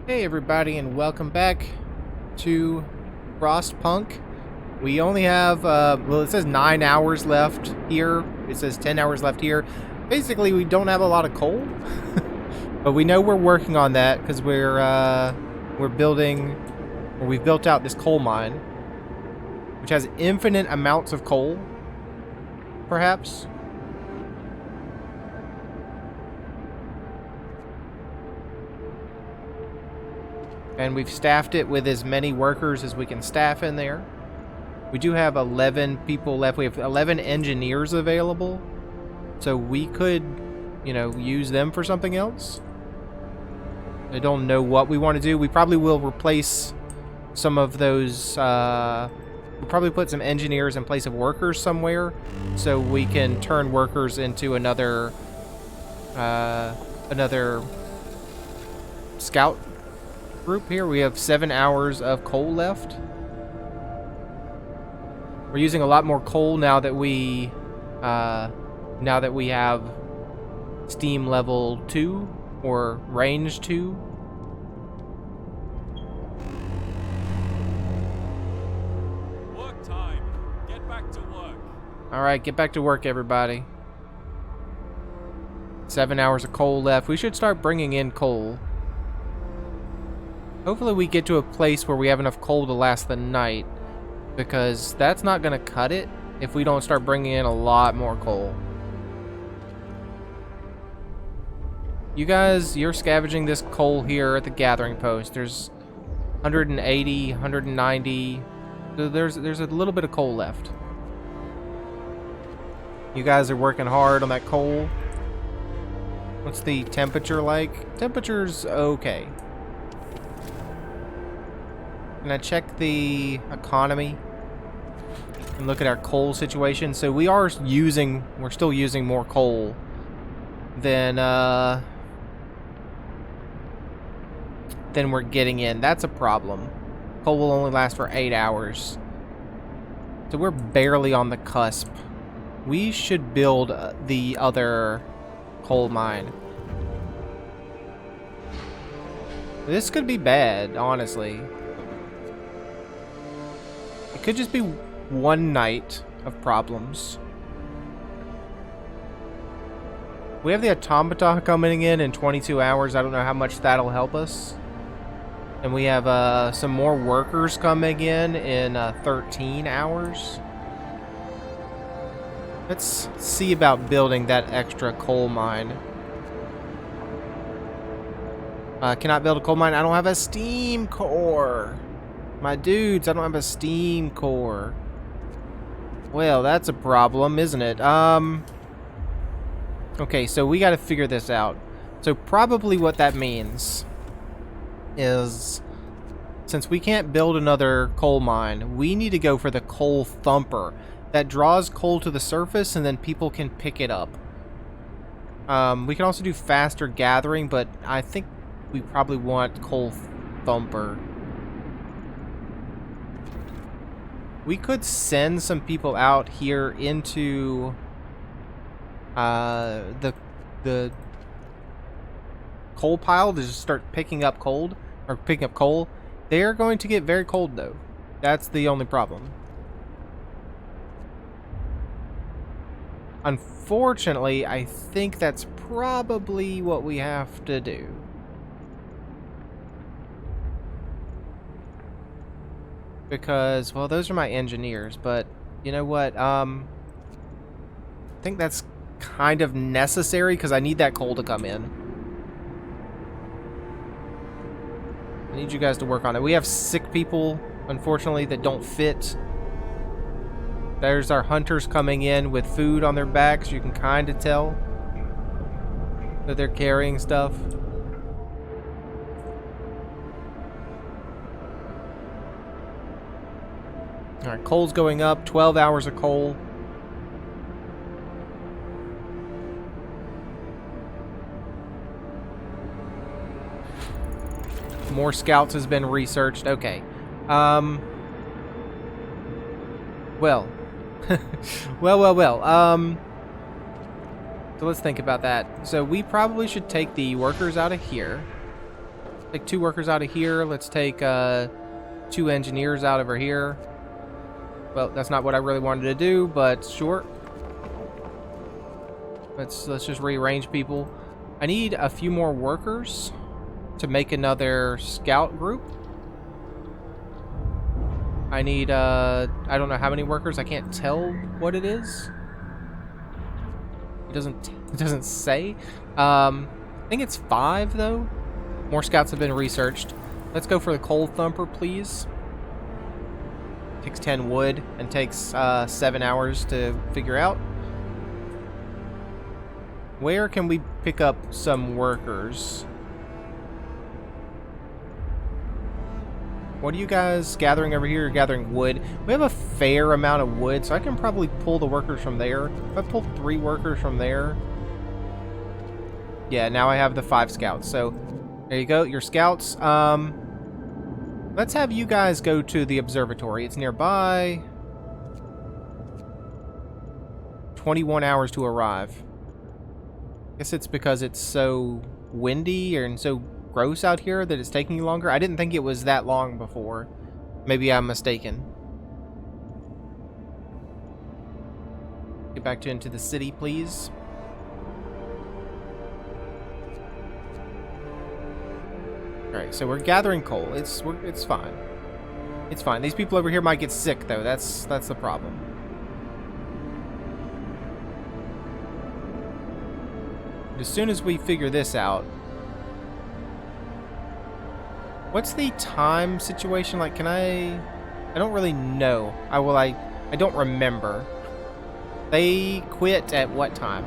Hey everybody, and welcome back to Frostpunk. We only have, well, it says 9 hours left here. It says 10 hours left here. Basically, we don't have a lot of coal. But we know we're working on that because we're building, or we've built out this coal mine, which has infinite amounts of coal, perhaps. And we've staffed it with as many workers as we can staff in there. We do have 11 people left. We have 11 engineers available. So we could, use them for something else. I don't know what we want to do. We probably will replace some of those. We'll probably put some engineers in place of workers somewhere. So we can turn workers into another scout group here. We have 7 hours of coal left. We're using a lot more coal now that we have steam level 2 or range 2. Work time. Get back to work. All right, get back to work, everybody. 7 hours of coal left. We should start bringing in coal. Hopefully we get to a place where we have enough coal to last the night, because that's not going to cut it if we don't start bringing in a lot more coal. You guys, you're scavenging this coal here at the gathering post. There's 180, 190. So there's a little bit of coal left. You guys are working hard on that coal. What's the temperature like? Temperature's okay. Can I check the economy and look at our coal situation? So we're still using more coal than we're getting in. That's a problem. Coal will only last for 8 hours. So we're barely on the cusp. We should build the other coal mine. This could be bad, honestly. It could just be one night of problems. We have the automata coming in 22 hours. I don't know how much that'll help us. And we have some more workers coming in 13 hours. Let's see about building that extra coal mine. Cannot build a coal mine. I don't have a steam core. My dudes, I don't have a steam core. Well, that's a problem, isn't it? Okay, so we gotta figure this out. So probably what that means is, since we can't build another coal mine, we need to go for the coal thumper. That draws coal to the surface and then people can pick it up. We can also do faster gathering, but I think we probably want coal thumper. We could send some people out here into the coal pile to just start picking up coal. They are going to get very cold though. That's the only problem. Unfortunately, I think that's probably what we have to do. Because, well, those are my engineers, but you know what? I think that's kind of necessary because I need that coal to come in. I need you guys to work on it. We have sick people, unfortunately, that don't fit. There's our hunters coming in with food on their backs. You can kind of tell that they're carrying stuff. Alright, coal's going up. 12 hours of coal. More scouts has been researched. Okay. Well. well. So let's think about that. So we probably should take the workers out of here. Take 2 workers out of here. Let's take 2 engineers out over here. Well, that's not what I really wanted to do, but sure. Let's just rearrange people. I need a few more workers to make another scout group. I need I don't know how many workers. I can't tell what it is. It doesn't say. I think it's 5 though. More scouts have been researched. Let's go for the coal thumper, please. Takes 10 wood and takes 7 hours to figure out. Where can we pick up some workers? What are you guys gathering over here? You're gathering wood. We have a fair amount of wood, so I can probably pull the workers from there. If I pull 3 workers from there. Yeah, now I have the 5 scouts. So there you go, your scouts. Let's have you guys go to the observatory. It's nearby. 21 hours to arrive. Guess it's because it's so windy and so gross out here that it's taking longer. I didn't think it was that long before. Maybe I'm mistaken. Get back into the city, please. Alright, so we're gathering coal. It's fine. It's fine. These people over here might get sick though. That's the problem. As soon as we figure this out, what's the time situation like? Can I don't really know. I don't remember. They quit at what time?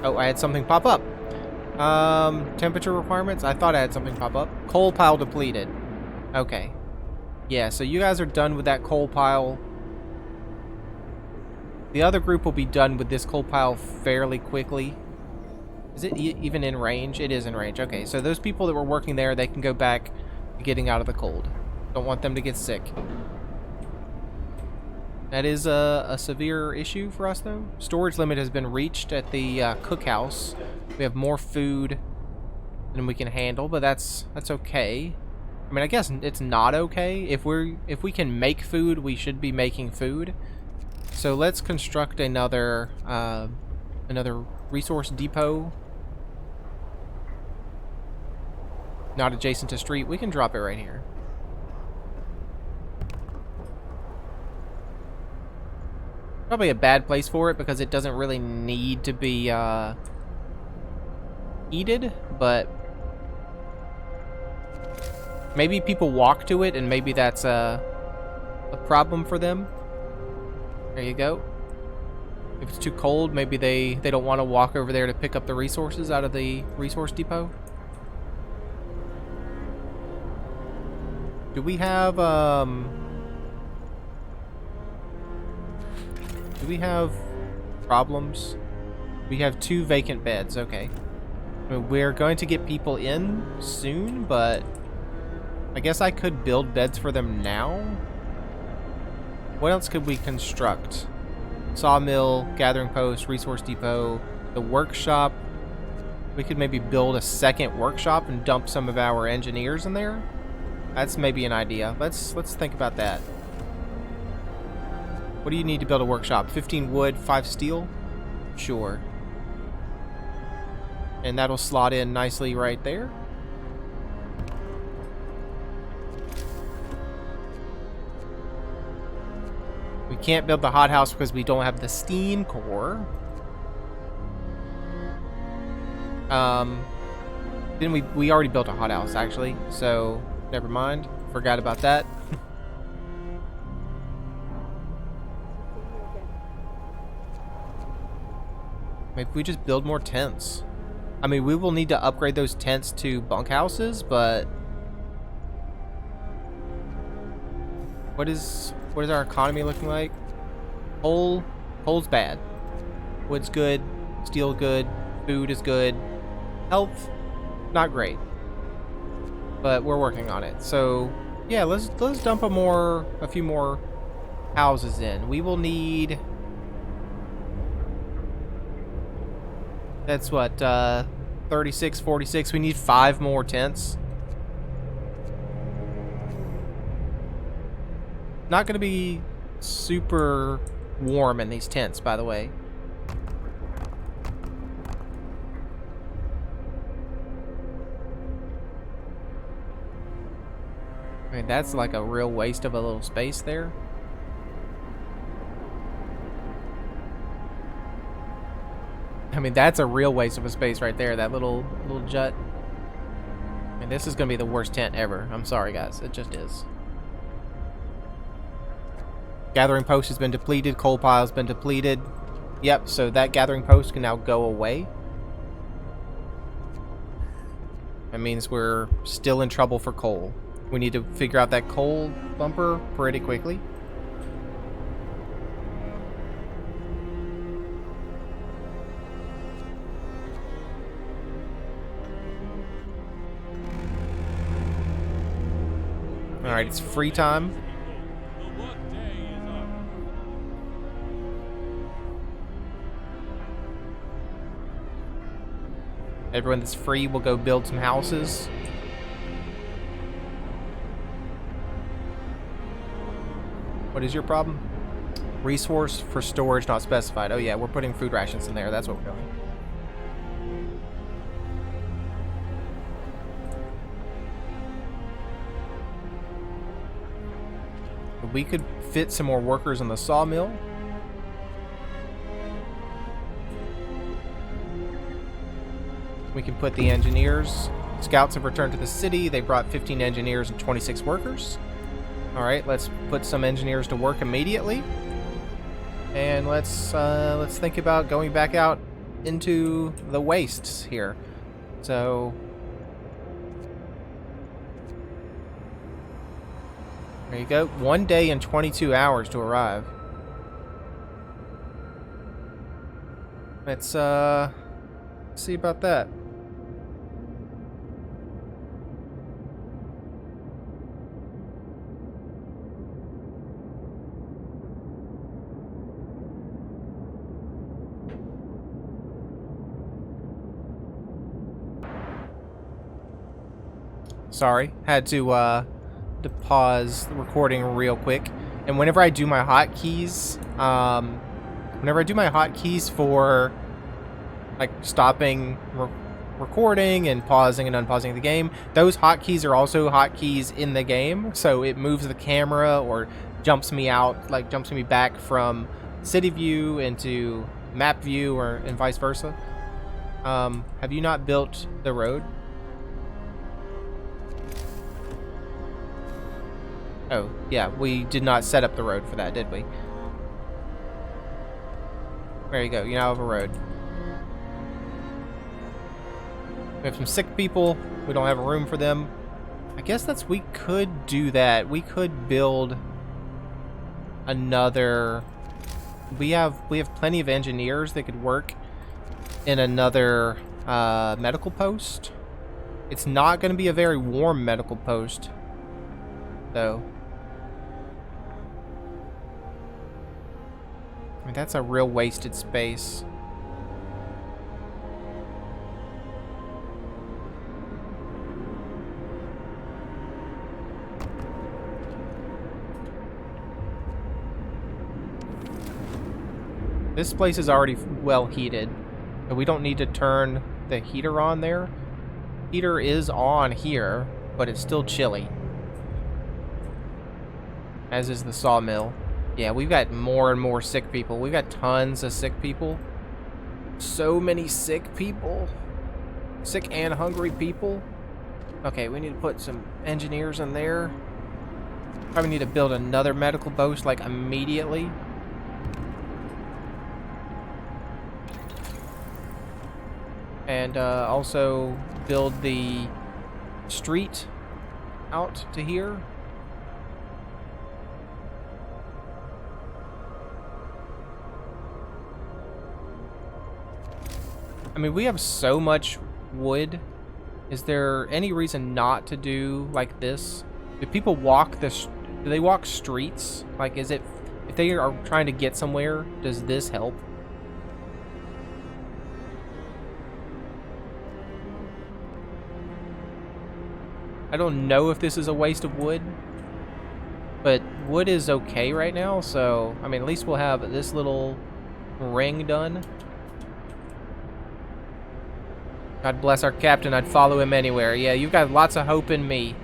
Oh, I had something pop up. Temperature requirements? I thought I had something pop up. Coal pile depleted. Okay. Yeah, so you guys are done with that coal pile. The other group will be done with this coal pile fairly quickly. Is it even in range? It is in range. Okay, so those people that were working there, they can go back to getting out of the cold. Don't want them to get sick. That is a severe issue for us, though. Storage limit has been reached at the cookhouse. We have more food than we can handle, but that's okay. I mean, I guess it's not okay. If we can make food, we should be making food. So let's construct another resource depot. Not adjacent to street. We can drop it right here. Probably a bad place for it because it doesn't really need to be heated, but maybe people walk to it and maybe that's a problem for them. There you go. If it's too cold, maybe they don't want to walk over there to pick up the resources out of the resource depot. Do we have problems? We have 2 vacant beds. Okay. We're going to get people in soon, but I guess I could build beds for them now. What else could we construct? Sawmill, gathering post, resource depot, the workshop. We could maybe build a second workshop and dump some of our engineers in there. That's maybe an idea. Let's think about that. What do you need to build a workshop? 15 wood, 5 steel? Sure. And that'll slot in nicely right there. We can't build the hothouse because we don't have the steam core. Then we already built a hothouse actually, so never mind. Forgot about that. Maybe we just build more tents. I mean, we will need to upgrade those tents to bunkhouses, but what is our economy looking like? Coal's bad. Wood's good. Steel good. Food is good. Health, not great. But we're working on it. So yeah, let's dump a few more houses in. We will need. That's what 36, 46. We need 5 more tents. Not going to be super warm in these tents, by the way. I mean, that's like a real waste of a little space there. I mean, that's a real waste of a space right there, that little jut. I mean, this is going to be the worst tent ever. I'm sorry, guys. It just is. Gathering post has been depleted. Coal pile's been depleted. Yep, so that gathering post can now go away. That means we're still in trouble for coal. We need to figure out that coal bumper pretty quickly. Alright, it's free time. The work day is up. Everyone that's free will go build some houses. What is your problem? Resource for storage not specified. Oh yeah, we're putting food rations in there. That's what we're doing. We could fit some more workers in the sawmill. We can put the engineers. Scouts have returned to the city. They brought 15 engineers and 26 workers. All right, let's put some engineers to work immediately. And let's think about going back out into the wastes here. So there you go. 1 day and 22 hours to arrive. Let's see about that. Sorry, had to pause the recording real quick. And whenever I do my hotkeys, for like stopping recording and pausing and unpausing the game, those hotkeys are also hotkeys in the game. So it moves the camera or jumps me out, like jumps me back from city view into map view, or and vice versa. Have you not built the road? Oh, yeah, we did not set up the road for that, did we? There you go, you now have a road. We have some sick people. We don't have a room for them. I guess we could do that. We could build another... We have plenty of engineers that could work in another medical post. It's not going to be a very warm medical post, though. I mean, that's a real wasted space. This place is already well heated, but we don't need to turn the heater on there. Heater is on here, but it's still chilly. As is the sawmill. Yeah, we've got more and more sick people. We've got tons of sick people. So many sick people. Sick and hungry people. Okay, we need to put some engineers in there. Probably need to build another medical post, like, immediately. And also build the street out to here. I mean, we have so much wood. Is there any reason not to do like this? Do people walk do they walk streets? Like, is it, if they are trying to get somewhere, does this help? I don't know if this is a waste of wood, but wood is okay right now, so, I mean, at least we'll have this little ring done. God bless our captain, I'd follow him anywhere. Yeah, you've got lots of hope in me.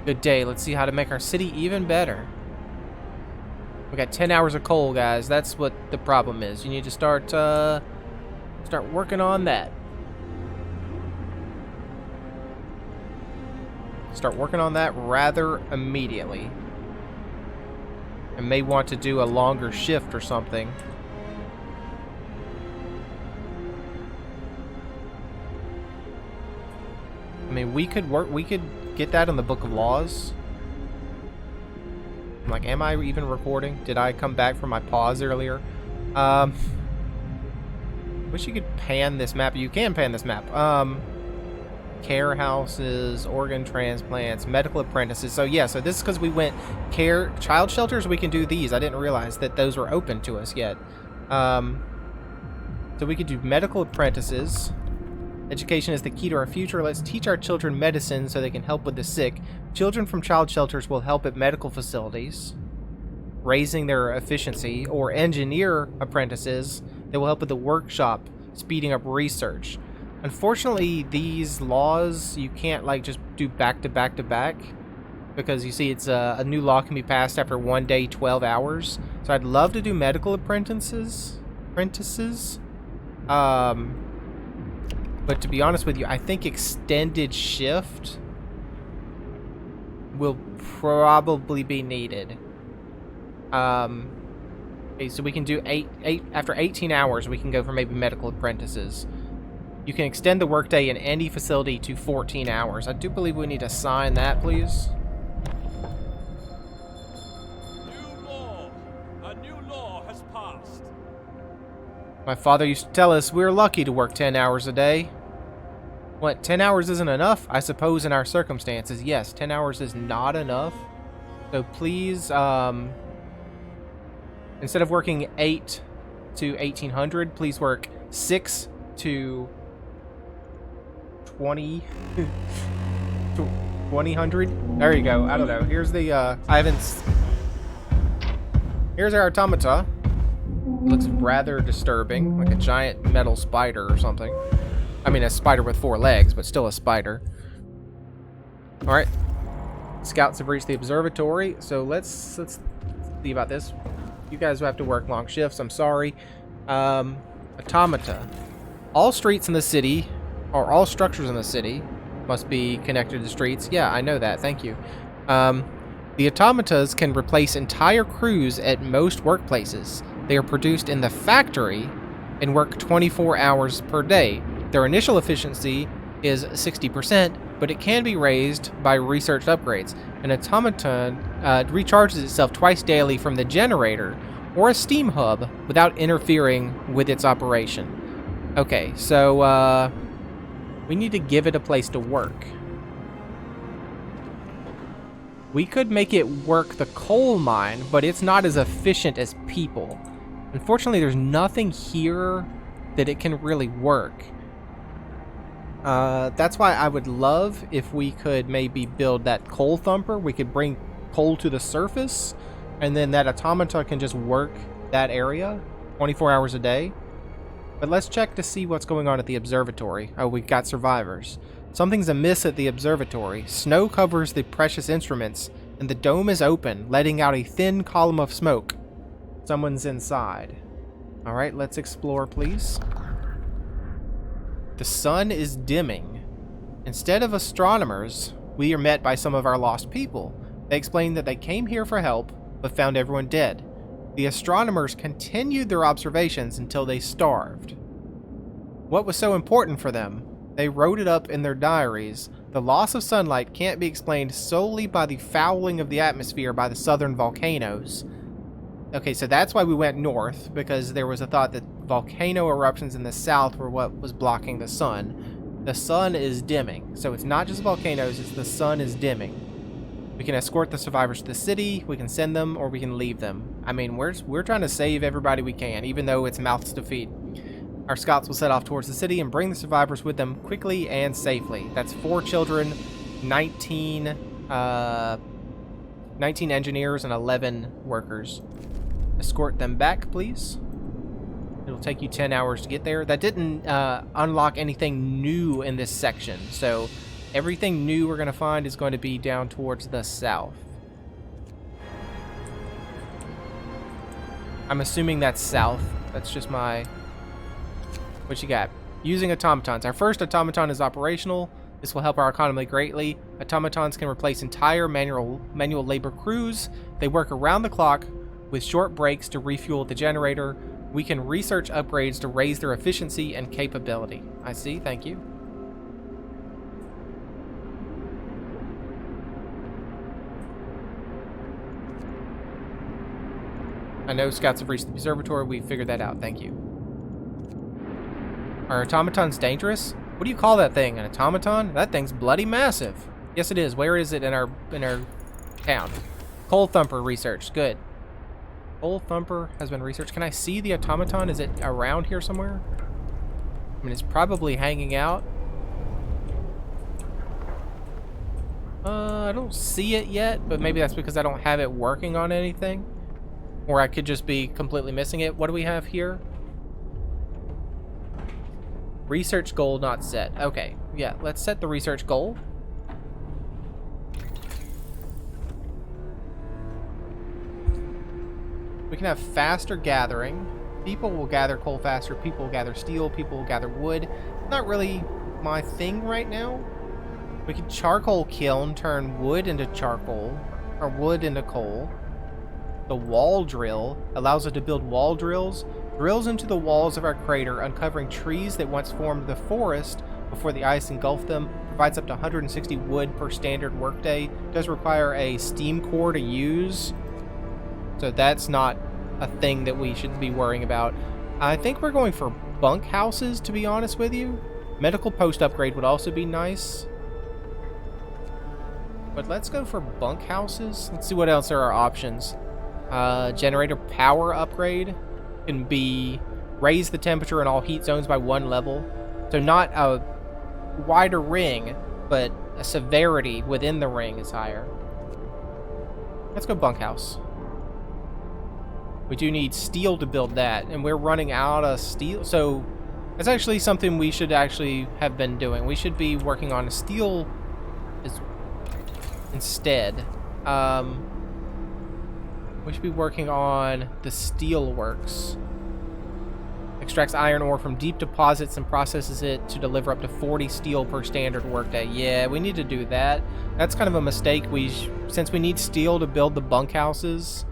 Good day, let's see how to make our city even better. We got 10 hours of coal, guys. That's what the problem is. You need to start working on that. Start working on that rather immediately. I may want to do a longer shift or something. I mean, we could get that in the Book of Laws. I'm like, am I even recording? Did I come back from my pause earlier? Wish you could pan this map. You can pan this map. Care houses, organ transplants, medical apprentices. So yeah, so this is because we went child shelters. We can do these. I didn't realize that those were open to us yet. So we could do medical apprentices. Education is the key to our future. Let's teach our children medicine so they can help with the sick. Children from child shelters will help at medical facilities, raising their efficiency, or engineer apprentices that will help with the workshop, speeding up research. Unfortunately, these laws, you can't like just do back to back to back, because you see it's a new law can be passed after 1 day, 12 hours. So I'd love to do medical apprentices. But to be honest with you, I think extended shift will probably be needed. Okay, so we can do after 18 hours, we can go for maybe medical apprentices. You can extend the workday in any facility to 14 hours. I do believe we need to sign that, please. A new law has passed. My father used to tell us we're lucky to work 10 hours a day. What, 10 hours isn't enough? I suppose in our circumstances, yes, 10 hours is not enough. So please, instead of working 8 to 1800, please work 6 to 2000. There you go. I don't know. Here's the, here's our automata. It looks rather disturbing, like a giant metal spider or something. I mean, a spider with 4 legs, but still a spider. Alright. Scouts have reached the observatory, so let's see about this. You guys will have to work long shifts, I'm sorry. Automata. All streets in the city, or all structures in the city, must be connected to streets. Yeah, I know that, thank you. The automatas can replace entire crews at most workplaces. They are produced in the factory and work 24 hours per day. Their initial efficiency is 60%, but it can be raised by research upgrades. An automaton recharges itself twice daily from the generator or a steam hub without interfering with its operation. Okay, so we need to give it a place to work. We could make it work the coal mine, but it's not as efficient as people. Unfortunately, there's nothing here that it can really work. That's why I would love if we could maybe build that coal thumper. We could bring coal to the surface, and then that automata can just work that area 24 hours a day. But let's check to see what's going on at the observatory. Oh, we've got survivors. Something's amiss at the observatory. Snow covers the precious instruments, and the dome is open, letting out a thin column of smoke. Someone's inside. Alright, let's explore, please. The sun is dimming. Instead of astronomers, we are met by some of our lost people. They explain that they came here for help, but found everyone dead. The astronomers continued their observations until they starved. What was so important for them? They wrote it up in their diaries. The loss of sunlight can't be explained solely by the fouling of the atmosphere by the southern volcanoes. Okay, so that's why we went north, because there was a thought that volcano eruptions in the south were what was blocking the sun. The sun is dimming, so it's not just volcanoes, it's the sun is dimming. We can escort the survivors to the city, we can send them, or we can leave them. I mean, we're trying to save everybody we can, even though it's mouths to feed. Our scouts will set off towards the city and bring the survivors with them quickly and safely. That's 4 children, 19, 19 engineers and 11 workers. Escort them back, please. It'll take you 10 hours to get there. That didn't unlock anything new in this section, so everything new we're going to find is going to be down towards the south. I'm assuming that's south. That's just my... What you got? Using automatons. Our first automaton is operational. This will help our economy greatly. Automatons can replace entire manual labor crews. They work around the clock with short breaks to refuel the generator. We can research upgrades to raise their efficiency and capability. I see, thank you. I know scouts have reached the observatory. We figured that out, thank you. Are automatons dangerous? What do you call that thing? An automaton? That thing's bloody massive. Yes, it is. Where is it in our town? Coal Thumper researched. Good. Coal Thumper has been researched. Can I see the automaton? Is it around here somewhere? I mean, it's probably hanging out. I don't see it yet, but maybe that's because I don't have it working on anything. Or I could just be completely missing it. What do we have here? Research goal not set. Okay, yeah, let's set the research goal. We can have faster gathering. People will gather coal faster. People will gather steel. People will gather wood. Not really my thing right now. We can charcoal kiln, turn wood into charcoal, or wood into coal. The wall drill allows us to build wall drills. Drills into the walls of our crater, uncovering trees that once formed the forest before the ice engulfed them. Provides up to 160 wood per standard workday. Does require a steam core to use. So that's not a thing that we should be worrying about. I think we're going for bunk houses, to be honest with you. Medical post upgrade would also be nice. But let's go for bunk houses. Let's see what else are our options. Generator power upgrade can be raise the temperature in all heat zones by 1 level. So not a wider ring, but a severity within the ring is higher. Let's go bunkhouse. We do need steel to build that, and we're running out of steel. So that's actually something we should actually have been doing. We should be working on steel instead. We should be working on the steel works. Extracts iron ore from deep deposits and processes it to deliver up to 40 steel per standard workday. Yeah, we need to do that. That's kind of a mistake. Since we need steel to build the bunkhouses,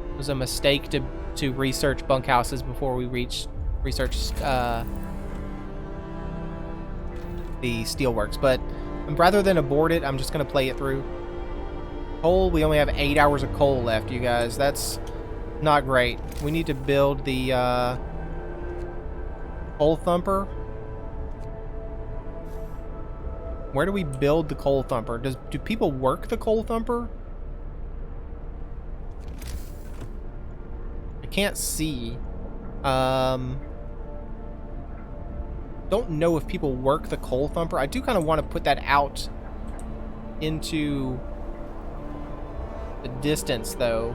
it was a mistake to research bunkhouses before we researched the steelworks. But rather than abort it, I'm just going to play it through. Coal, we only have 8 hours of coal left, you guys. That's not great. We need to build the coal thumper. Where do we build the coal thumper? Do people work the coal thumper? I can't see. Don't know if people work the coal thumper. I do kind of want to put that out into the distance, though.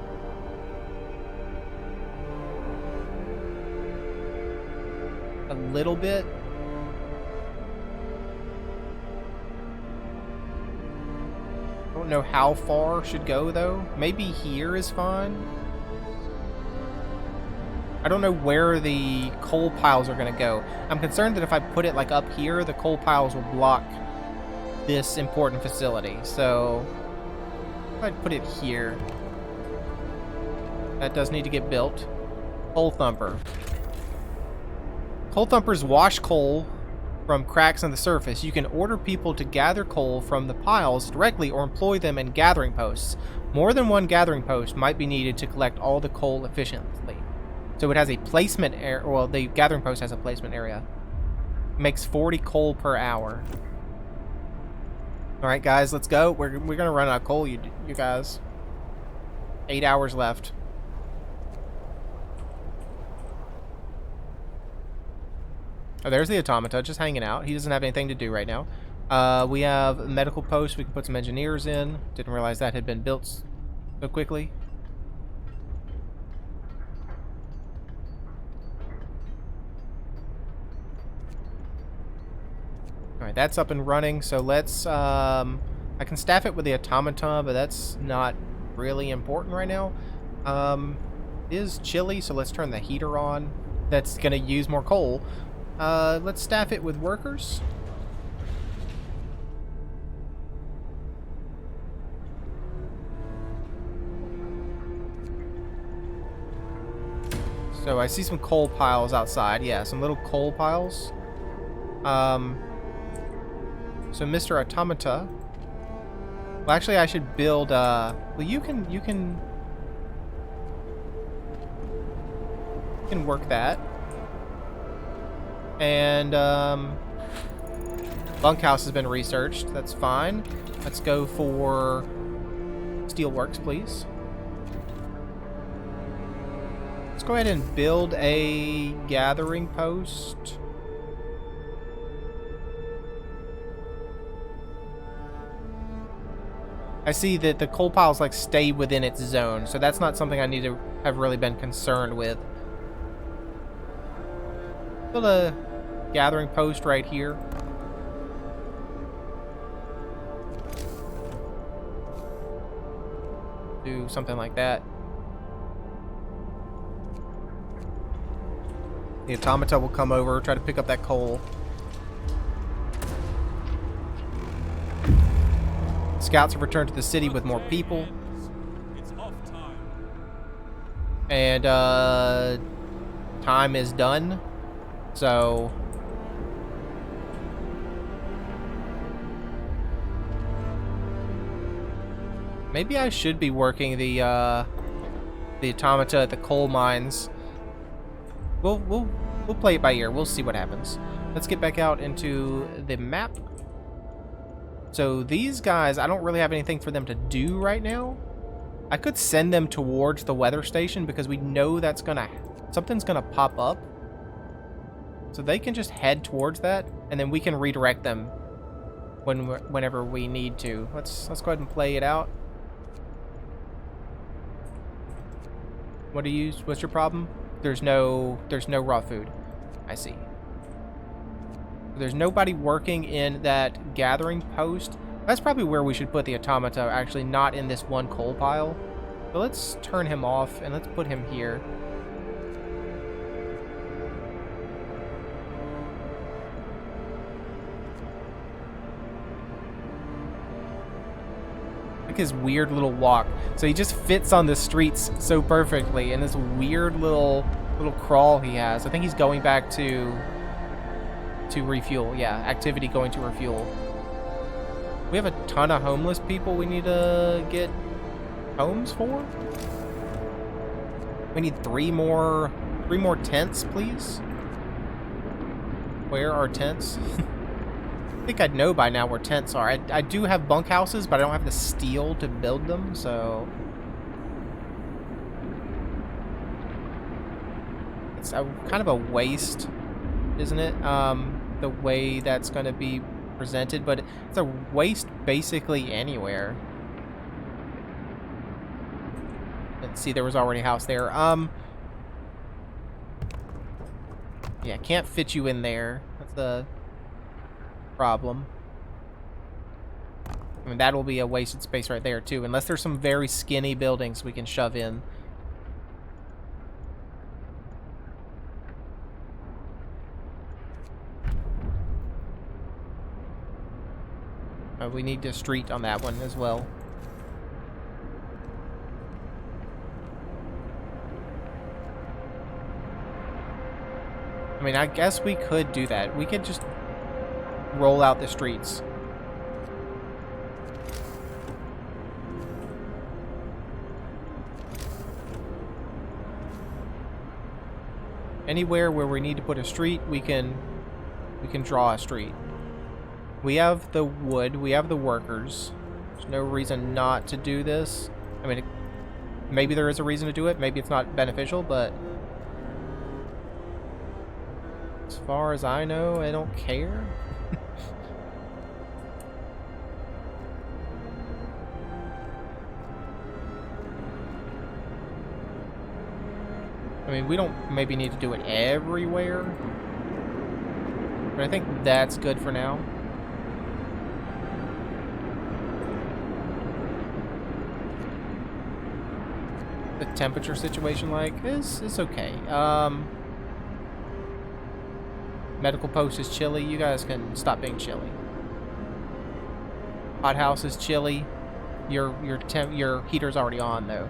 A little bit. I don't know how far should go, though. Maybe here is fine. I don't know where the coal piles are going to go. I'm concerned that if I put it like up here, the coal piles will block this important facility. So I'd put it here. That does need to get built. Coal thumper. Coal thumpers wash coal from cracks on the surface. You can order people to gather coal from the piles directly or employ them in gathering posts. More than one gathering post might be needed to collect all the coal efficiently. So it has a placement area. Well, the gathering post has a placement area. Makes 40 coal per hour. All right, guys, let's go. We're gonna run out of coal, you guys. 8 hours left. Oh, there's the automata, just hanging out. He doesn't have anything to do right now. We have a medical post. We can put some engineers in. Didn't realize that had been built so quickly. Alright, that's up and running, so let's, I can staff it with the automata, but that's not really important right now. It is chilly, so let's turn the heater on. That's gonna use more coal. Let's staff it with workers. So I see some coal piles outside. Yeah, some little coal piles. So Mr. Automata. Well, actually, I should build. Well, you can work that. And bunkhouse has been researched. That's fine. Let's go for steelworks, please. Let's go ahead and build a gathering post. I see that the coal piles like stay within its zone, so that's not something I need to have really been concerned with. Build a gathering post right here. Do something like that. The automata will come over, try to pick up that coal. Scouts have returned to the city with more people. It's off time. And time is done. So maybe I should be working the automata at the coal mines. We'll play it by ear. We'll see what happens. Let's get back out into the map. So these guys, I don't really have anything for them to do right now. I could send them towards the weather station because we know that's something's gonna pop up. So they can just head towards that, and then we can redirect them whenever we need to. Let's go ahead and play it out. What's your problem? There's no raw food. I see. There's nobody working in that gathering post. That's probably where we should put the automata, actually, not in this one coal pile. So let's turn him off and let's put him here. Look at his weird little walk. So he just fits on the streets so perfectly, and this weird little crawl he has. I think he's going back to refuel. Yeah, activity going to refuel. We have a ton of homeless people we need to get homes for. We need three more tents, please. Where are tents? I think I'd know by now where tents are. I do have bunkhouses, but I don't have the steel to build them, so it's kind of a waste, isn't it? The way that's going to be presented, but it's a waste basically anywhere. Let's see, there was already a house there. Yeah, can't fit you in there. That's the problem. I mean, that will be a wasted space right there too, unless there's some very skinny buildings we can shove in. We need a street on that one as well. I mean, I guess we could do that. We could just roll out the streets. Anywhere where we need to put a street, we can draw a street. We have the wood, we have the workers. There's no reason not to do this. I mean, maybe there is a reason to do it, maybe it's not beneficial, but as far as I know, I don't care. I mean, we don't maybe need to do it everywhere, but I think that's good for now. The temperature situation, like, is okay. Medical post is chilly. You guys can stop being chilly. Hot house is chilly. Your heater's already on though.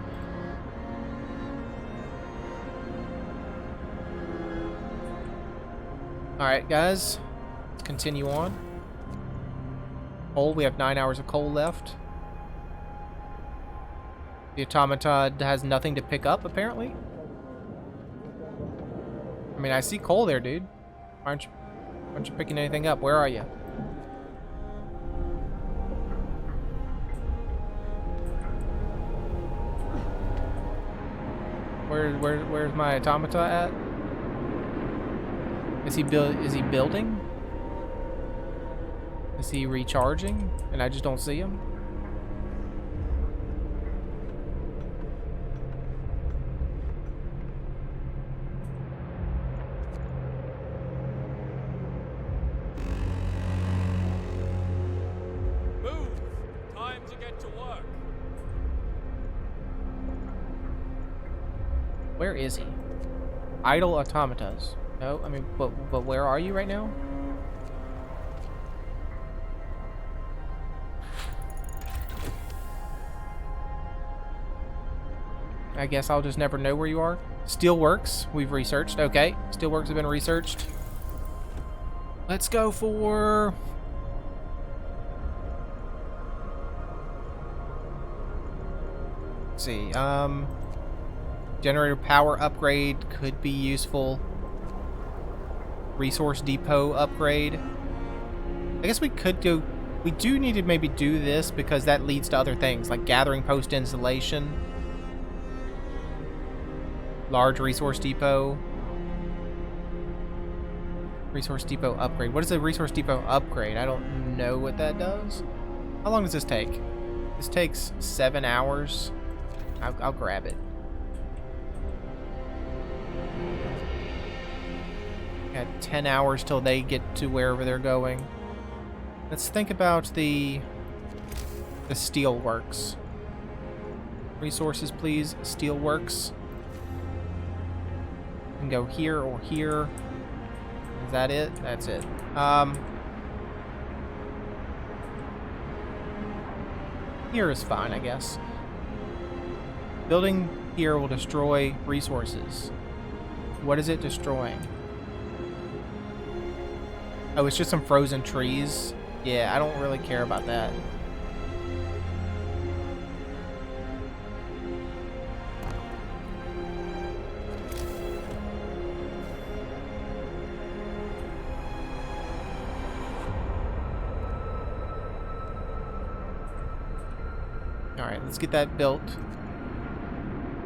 All right, guys, let's continue on. Coal. We have 9 hours of coal left. The automaton has nothing to pick up, apparently. I mean, I see coal there, dude. Why aren't you picking anything up? Where are you? Where's my automata at? Is he building? Is he recharging? And I just don't see him? Move! Time to get to work. Where is he? Idle automatas. No, I mean, but where are you right now? I guess I'll just never know where you are. Steelworks, we've researched. Okay, Steelworks have been researched. Let's go for... Let's see, generator power upgrade could be useful. Resource depot upgrade. I guess we could go... We do need to maybe do this because that leads to other things, like gathering post installation. Large resource depot. Resource depot upgrade. What is a resource depot upgrade? I don't know what that does. How long does this take? This takes 7 hours. I'll grab it. Got 10 hours till they get to wherever they're going. Let's think about the steelworks. Resources, please. Steelworks. Can go here or here. Is that it? That's it. Here is fine, I guess. Building here will destroy resources. What is it destroying? Oh, it's just some frozen trees. Yeah, I don't really care about that. Alright, let's get that built.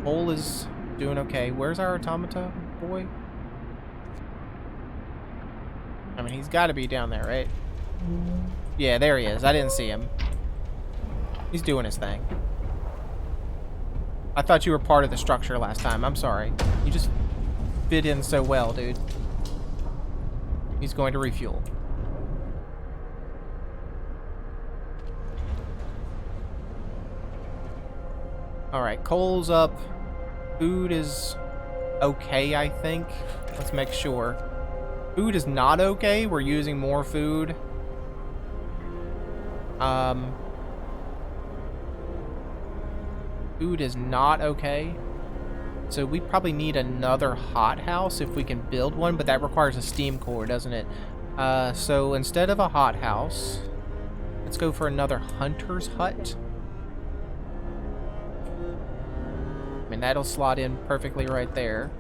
Coal is doing okay. Where's our automata boy? I mean, he's got to be down there, right? Yeah, there he is. I didn't see him. He's doing his thing. I thought you were part of the structure last time. I'm sorry. You just fit in so well, dude. He's going to refuel. Alright, coal's up. Food is okay, I think. Let's make sure. Food is not okay. We're using more food. Food is not okay. So we probably need another hothouse if we can build one, but that requires a steam core, doesn't it? So instead of a hothouse, let's go for another hunter's hut. I mean, that'll slot in perfectly right there.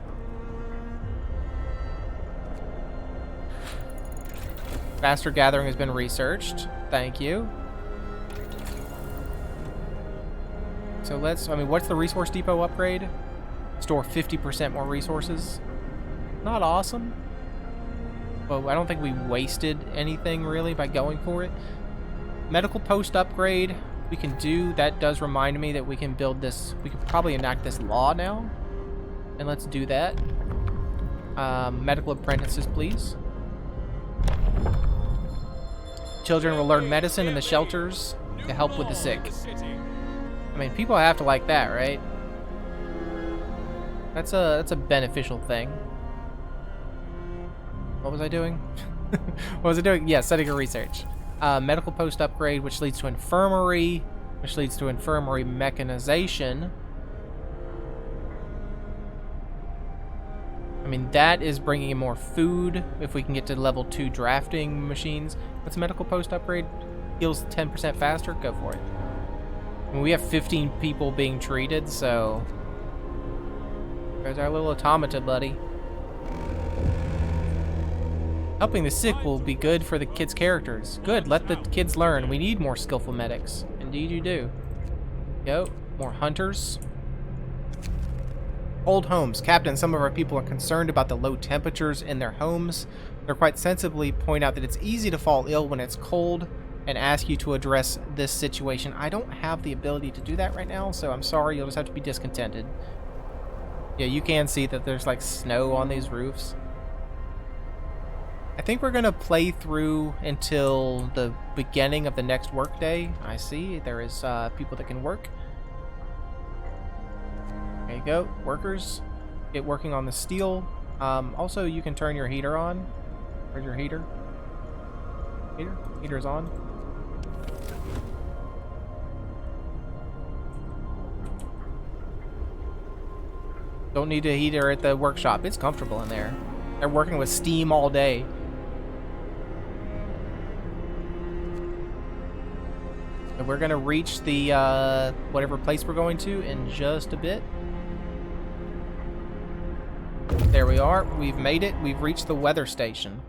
Faster gathering has been researched. Thank you. So let's, I mean, what's the resource depot upgrade? Store 50% more resources. Not awesome. But I don't think we wasted anything really by going for it. Medical post upgrade. We can do, that does remind me that we can build this, we can probably enact this law now. and let's do that. Medical apprentices, please. Children will learn medicine in the shelters to help with the sick. I mean, people have to like that, right? That's a beneficial thing. What was I doing? What was I doing? Yeah, setting a research. Medical post upgrade, which leads to infirmary, which leads to infirmary mechanization. I mean, that is bringing in more food if we can get to level 2 drafting machines. What's medical post upgrade? Heals 10% faster? Go for it. I mean, we have 15 people being treated, so... There's our little automata, buddy. Helping the sick will be good for the kids' characters. Good, let the kids learn. We need more skillful medics. Indeed you do. Go, more hunters. Old homes. Captain, some of our people are concerned about the low temperatures in their homes. They're quite sensibly point out that it's easy to fall ill when it's cold and ask you to address this situation. I don't have the ability to do that right now, so I'm sorry. You'll just have to be discontented. Yeah, you can see that there's like snow on these roofs. I think we're going to play through until the beginning of the next workday. I see there is people that can work. There you go, workers. Get working on the steel. Also, you can turn your heater on. Where's your heater? Heater? Heater's on. Don't need a heater at the workshop. It's comfortable in there. They're working with steam all day. And we're gonna reach the whatever place we're going to in just a bit. There we are. We've made it. We've reached the weather station.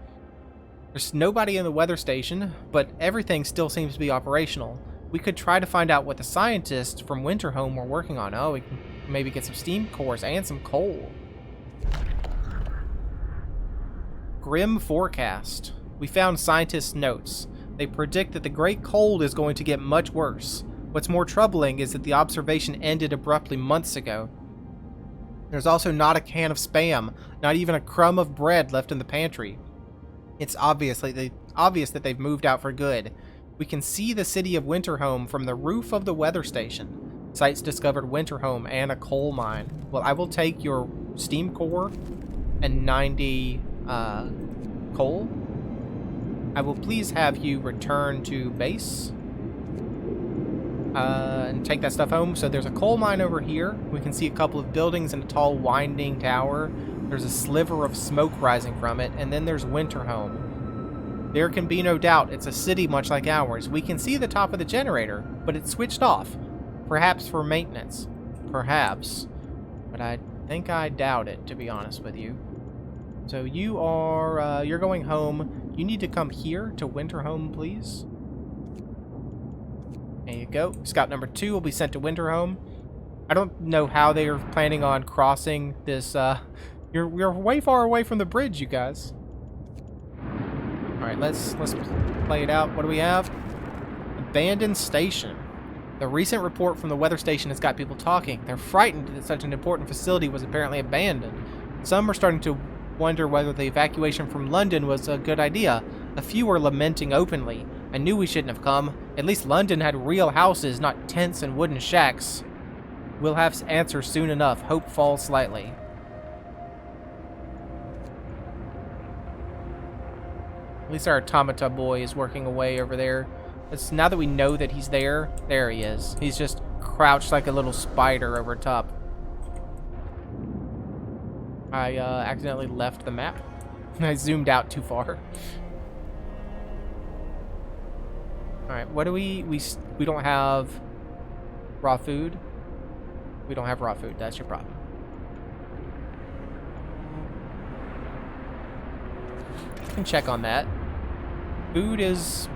There's nobody in the weather station, but everything still seems to be operational. We could try to find out what the scientists from Winterhome were working on. Oh, we can maybe get some steam cores and some coal. Grim forecast. We found scientists' notes. They predict that the Great Cold is going to get much worse. What's more troubling is that the observation ended abruptly months ago. There's also not a can of Spam, not even a crumb of bread left in the pantry. It's obvious that they've moved out for good. We can see the city of Winterhome from the roof of the weather station. Sites discovered Winterhome and a coal mine. Well, I will take your steam core and 90 coal. I will please have you return to base and take that stuff home. So there's a coal mine over here. We can see a couple of buildings and a tall winding tower. There's a sliver of smoke rising from it, and then there's Winterhome. There can be no doubt it's a city much like ours. We can see the top of the generator, but it's switched off. Perhaps for maintenance. Perhaps. But I think I doubt it, to be honest with you. So you are, you're going home. You need to come here to Winterhome, please. There you go. Scout number 2 will be sent to Winterhome. I don't know how they are planning on crossing this, you're way far away from the bridge, you guys. Alright, let's play it out. What do we have? Abandoned station. The recent report from the weather station has got people talking. They're frightened that such an important facility was apparently abandoned. Some are starting to wonder whether the evacuation from London was a good idea. A few are lamenting openly. I knew we shouldn't have come. At least London had real houses, not tents and wooden shacks. We'll have answers soon enough. Hope falls slightly. At least our automata boy is working away over there. Now that we know that he's there, there he is. He's just crouched like a little spider over top. I accidentally left the map. I zoomed out too far. Alright, what do we don't have raw food? We don't have raw food, that's your problem. I can check on that. Food is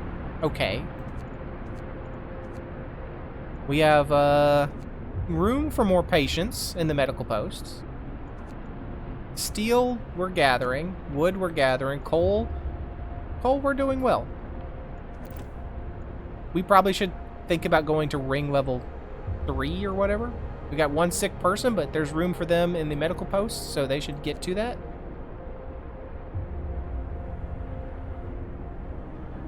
okay. We have room for more patients in the medical posts. Steel, we're gathering. Wood, we're gathering. Coal, we're doing well. We probably should think about going to ring level 3 or whatever. We got one sick person, but there's room for them in the medical post, so they should get to that.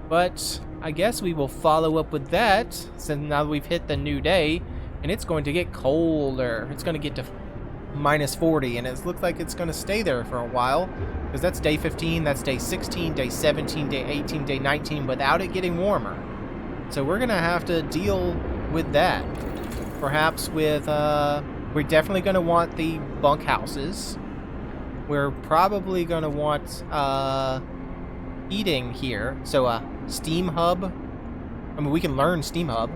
But I guess we will follow up with that, since now we've hit the new day, and it's going to get colder. It's going to get to minus 40, and it looks like it's going to stay there for a while, because that's day 15, that's day 16, day 17, day 18, day 19, without it getting warmer. So we're going to have to deal with that. Perhaps with, we're definitely going to want the bunkhouses. We're probably going to want, heating here. So, steam hub. I mean, we can learn steam hub.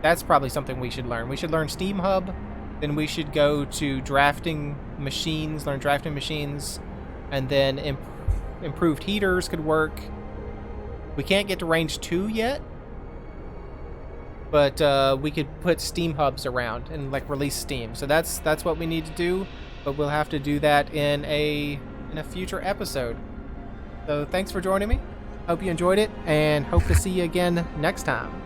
That's probably something we should learn. We should learn steam hub. Then we should go to drafting machines, learn drafting machines. And then improved heaters could work. We can't get to range 2 yet. But we could put steam hubs around and like release steam. So that's what we need to do. But we'll have to do that in a future episode. So thanks for joining me. Hope you enjoyed it, and hope to see you again next time.